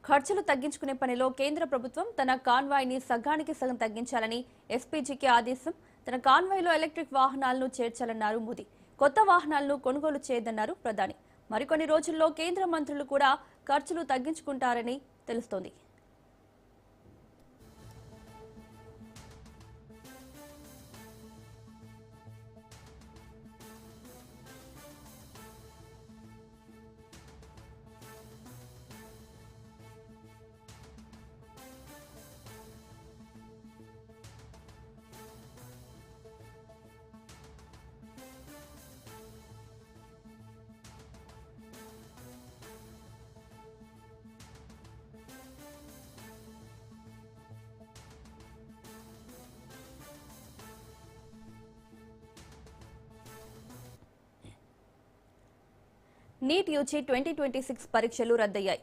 ఖర్చులు తగ్గించుకునే పనిలో కేంద్ర ప్రభుత్వం తన కాన్వాయ్ని సగానికి సగం తగ్గించాలని ఎస్పీజీకి ఆదేశం. తన కాన్వాయ్లో ఎలక్ట్రిక్ వాహనాలను చేర్చాలన్నారు మోదీ. కొత్త వాహనాలను కొనుగోలు చేయొద్దన్నారు ప్రధాని. మరికొన్ని రోజుల్లో కేంద్ర మంత్రులు కూడా ఖర్చులు తగ్గించుకుంటారని తెలుస్తోంది. నీట్ యూజీ 2026 పరీక్షలు రద్దయ్యాయి.